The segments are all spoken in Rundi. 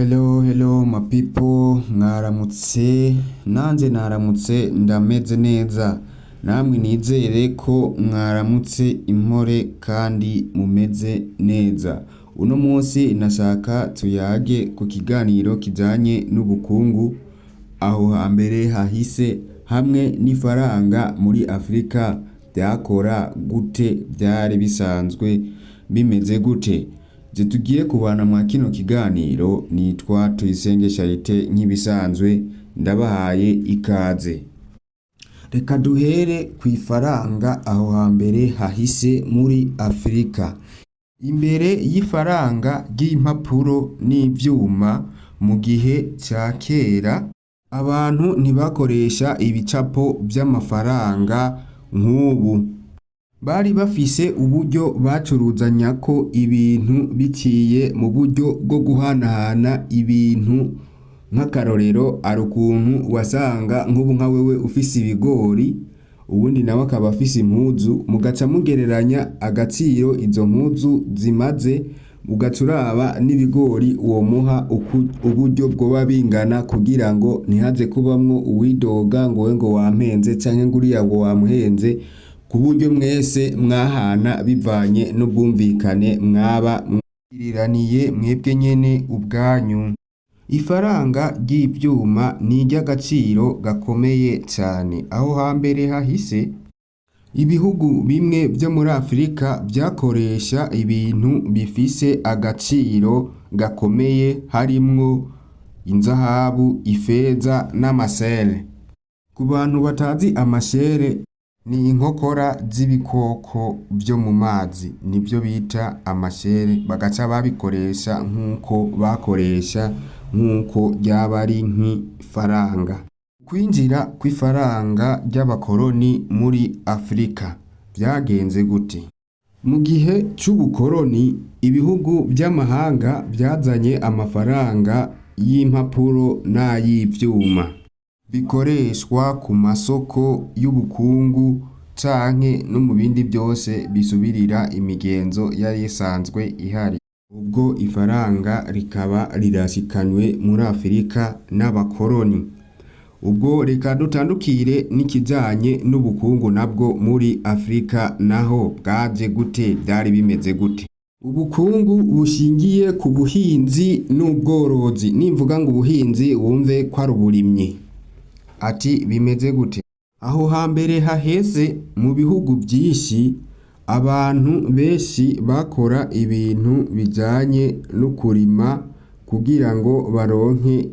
Hello my people, mwaramutse, nanje naramutse ndameze neza, namwe nizere ko mwaramutse impore kandi mumeze neza. Uno munsi nashaka tuyage ku kiganiro kijanye n'ubukungu, aho hambere hahise hamwe n'ifaranga muri Afrika byakora gute, byari bisanzwe bimeze gute. Je tugiye kubana mwa kino kiganiro, nitwa Tuyisenge Charite nk'ibisanzwe, ndabahaye ikaze. Reka duhere kw'ifaranga aho hambere hahise muri Afrika. Imbere y'ifaranga ry'impapuro n'ivyuma mu gihe ca kera, abantu ntibakoresha ibicapo by'amafaranga nk'ubu. Bari bafise uburyo bacuruzanyako ibintu biciye mu buryo bwo guhanahana ibintu. Nk'akarorero, ari ukuntu wasanga nk'ubu nka wewe ufise ibigori, ubundi nawe akaba afise impuzu, mugaca mugereranya agaciro izo mpuzu zimaze, ugaca uraba n'ibigori uwo muha uburyo bwoba bingana, kugira ngo ntihaze kubamwo uwidoga ngo we ngo wampenze canke ngo uriya ngo wamuhenze, ku buryo mwese mwahana bivanye n'ubwumvikane mwaba mwiriraniye mwebwe nyene ubwanyu. Ifaranga ry'ivyuma ni iry'agaciro gakomeye cyane. Aho hambere hahise, ibihugu bimwe byo muri Afrika byakoresha ibintu bifise agaciro gakomeye, harimwo inzahabu, ifeza n'amasere. Ku bantu batazi amasere, ni inkokora z'ibikoko byo mu mazi, nibyo bita amashere, bagaca babikoresha nk'uko ryaba ari nk'ifaranga. Kwinjira kw'ifaranga ry'abakoroni muri Afrika byagenze gute? Mu gihe c'ubukoroni, ibihugu by'amahanga byazanye amafaranga y'impapuro n'ay'ivyuma, bikoreshwa ku masoko y'ubukungu canke no mu bindi byose bisubirira imigenzo yari isanzwe ihari. Ubwo ifaranga rikaba rirashikanywe muri Afrika n'abakoroni. Ubwo reka dutandukire n'ikijanye n'ubukungu nabwo muri Afrika naho bwaje gute, byari bimeze gute. Ubukungu bushingiye ku buhinzi n'ubworozi. Nimvuga ngo ubuhinzi wumve ko ari uburimyi. Ati bimeze gute? Aho hambere haheze mu bihugu byinshi, abantu benshi bakora ibintu bijanye no kurima kugira ngo baronke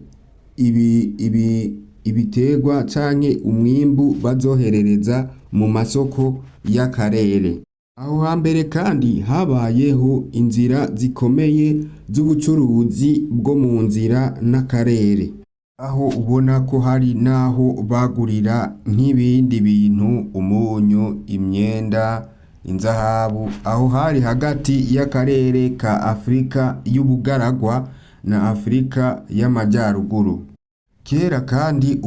ibiterwa canke umwimbu bazoherereza mu masoko y'akarere. Aho hambere kandi habayeho inzira zikomeye z'ubucuruzi bwo mu nzira n'akarere, aho ubona ko hari naho bagurira nk'ibindi bintu, umunyu, imyenda, inzahabu. Aho hari hagati y'akarere ka Afrika y'ubugaragwa na Afrika y'amajyaruguru. Kera kandi